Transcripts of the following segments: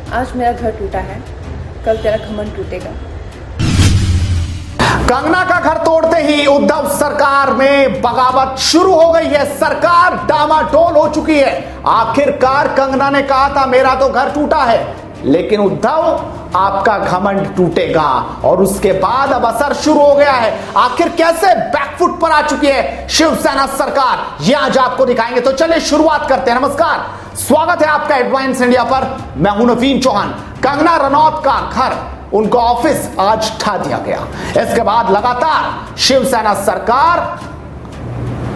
आज मेरा घर टूटा है, कल तेरा घमंड टूटेगा। कंगना का घर तोड़ते ही उद्धव सरकार में बगावत शुरू हो गई है। सरकार डामाडोल हो चुकी है। आखिरकार कंगना ने कहा था मेरा तो घर टूटा है, लेकिन उद्धव आपका घमंड टूटेगा। और उसके बाद अब असर शुरू हो गया है। आखिर कैसे बैकफुट पर आ चुकी है शिवसेना सरकार, ये आज आपको दिखाएंगे। तो चलिए शुरुआत करते हैं। नमस्कार, स्वागत है आपका एडवांस इंडिया पर। मैं हूं नवीन चौहान। कंगना रनौत का घर, उनका ऑफिस आज ढा दिया गया। इसके बाद लगातार शिवसेना सरकार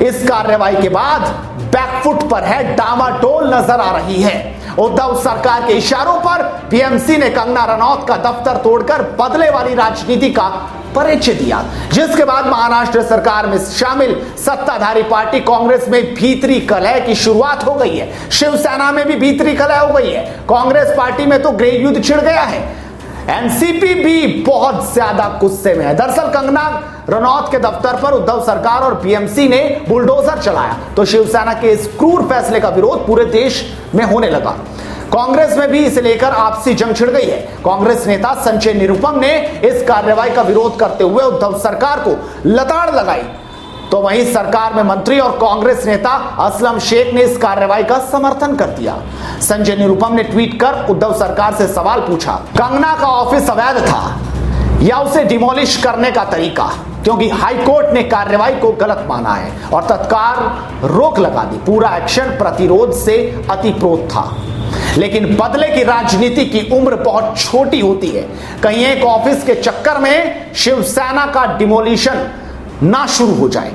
इस कार्रवाई के बाद बैकफुट पर है, डामाडोल नजर आ रही है। उद्धव सरकार के इशारों पर पीएमसी ने कंगना रनौत का दफ्तर तोड़कर बदले वाली राजनीति का परिचय दिया, जिसके बाद महाराष्ट्र सरकार में शामिल सत्ताधारी पार्टी कांग्रेस में भीतरी कलह की शुरुआत हो गई है। शिवसेना में भी भीतरी कलह हो गई है। कांग्रेस पार्टी में तो गृह युद्ध छिड़ गया है। एनसीपी भी बहुत ज्यादा गुस्से में है। दरअसल कंगना रनौत के दफ्तर पर उद्धव सरकार और पीएमसी ने बुलडोजर चलाया, तो शिवसेना के इस क्रूर फैसले का विरोध पूरे देश में होने लगा। कांग्रेस में भी इसे लेकर आपसी जंग छिड़ गई है। कांग्रेस नेता संजय निरुपम ने इस कार्रवाई का विरोध करते हुए उद्धव सरकार को लताड़ लगाई, तो वहीं सरकार में मंत्री और कांग्रेस नेता असलम शेख ने इस कार्रवाई का समर्थन कर दिया। संजय निरुपम ने ट्वीट कर उद्धव सरकार से सवाल पूछा, कंगना का ऑफिस अवैध था या उसे डिमोलिश करने का तरीका, क्योंकि हाईकोर्ट ने कार्रवाई को गलत माना है और तत्काल रोक लगा दी। पूरा एक्शन प्रतिरोध से अतिप्रोत था, लेकिन बदले की राजनीति की उम्र बहुत छोटी होती है। कहीं एक ऑफिस के चक्कर में शिवसेना का डिमोलिशन ना शुरू हो जाए।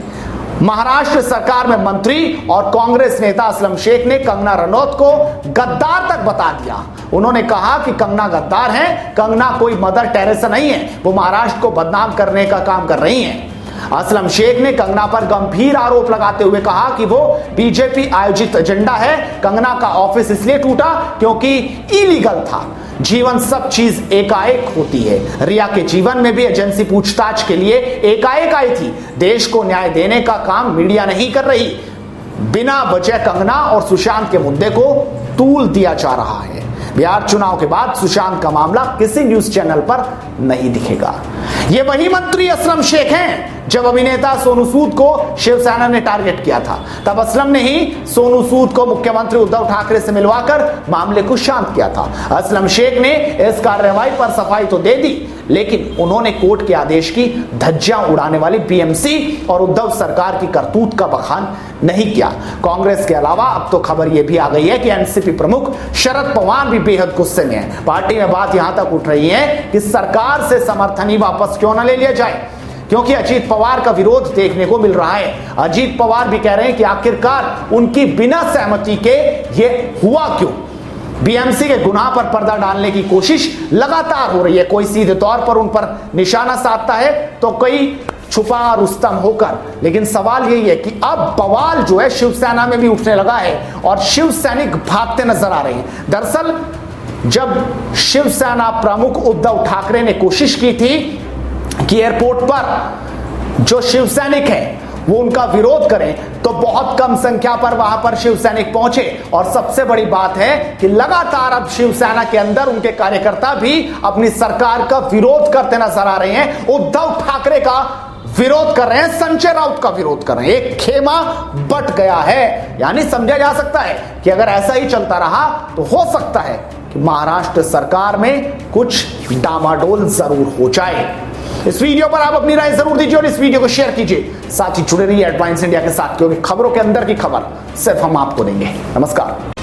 महाराष्ट्र सरकार में मंत्री और कांग्रेस नेता असलम शेख ने कंगना रनौत को गद्दार तक बता दिया। उन्होंने कहा कि कंगना गद्दार है, कंगना कोई मदर टेरेसा नहीं है, वो महाराष्ट्र को बदनाम करने का काम कर रही हैं। असलम शेख ने कंगना पर गंभीर आरोप लगाते हुए कहा कि वो बीजेपी आयोजित एजेंडा है। कंगना का ऑफिस इसलिए टूटा क्योंकि इलीगल था। जीवन सब चीज एकाएक होती है। रिया के जीवन में भी एजेंसी पूछताछ के लिए एकाएक आई थी। देश को न्याय देने का काम मीडिया नहीं कर रही। बिना वजह कंगना और सुशांत के मुद्दे को तूल दिया जा रहा है। बिहार चुनाव के बाद सुशांत का मामला किसी न्यूज चैनल पर नहीं दिखेगा। ये वही मंत्री असलम शेख हैं जब अभिनेता सोनू सूद को शिवसेना ने टारगेट किया था, तब असलम ने ही सोनू सूद को मुख्यमंत्री उद्धव ठाकरे से मिलवाकर मामले को शांत किया था। असलम शेख ने इस कार्रवाई पर सफाई तो दे दी, लेकिन उन्होंने कोर्ट के आदेश की धज्जियां उड़ाने वाली पीएमसी और उद्धव सरकार की करतूत का बखान नहीं किया। कांग्रेस के अलावा अब तो खबर यह भी आ गई है कि एनसीपी प्रमुख शरद पवार भी बेहद गुस्से में है। पार्टी में बात यहां तक उठ रही है कि सरकार से समर्थन ही वापस क्यों न ले लिया जाए, क्योंकि अजीत पवार का विरोध देखने को मिल रहा है। अजीत पवार भी कह रहे हैं कि आखिरकार उनकी बिना सहमति के ये हुआ क्यों। बीएमसी के गुनाह पर पर्दा डालने की कोशिश लगातार हो रही है। कोई सीधे तौर पर उन पर निशाना साधता है, तो कोई छुपा रुस्तम होकर। लेकिन सवाल यही है कि अब बवाल जो है शिवसेना में भी उठने लगा है और शिव सैनिक भागते नजर आ रहे हैं। दरअसल जब शिवसेना प्रमुख उद्धव ठाकरे ने कोशिश की थी कि एयरपोर्ट पर जो शिव सैनिक है वो उनका विरोध करें, तो बहुत कम संख्या पर वहां पर शिव सैनिक पहुंचे। और सबसे बड़ी बात है कि लगातार अब शिवसेना के अंदर उनके कार्यकर्ता भी अपनी सरकार का विरोध करते नजर आ रहे हैं। उद्धव ठाकरे का विरोध कर रहे हैं, संजय राउत का विरोध कर रहे हैं। एक खेमा बट गया है। यानी समझा जा सकता है कि अगर ऐसा ही चलता रहा तो हो सकता है कि महाराष्ट्र सरकार में कुछ डामाडोल जरूर हो जाए। इस वीडियो पर आप अपनी राय जरूर दीजिए और इस वीडियो को शेयर कीजिए। साथ ही जुड़े रहिए एडवांस इंडिया के साथ, क्योंकि खबरों के अंदर की खबर सिर्फ हम आपको देंगे। नमस्कार।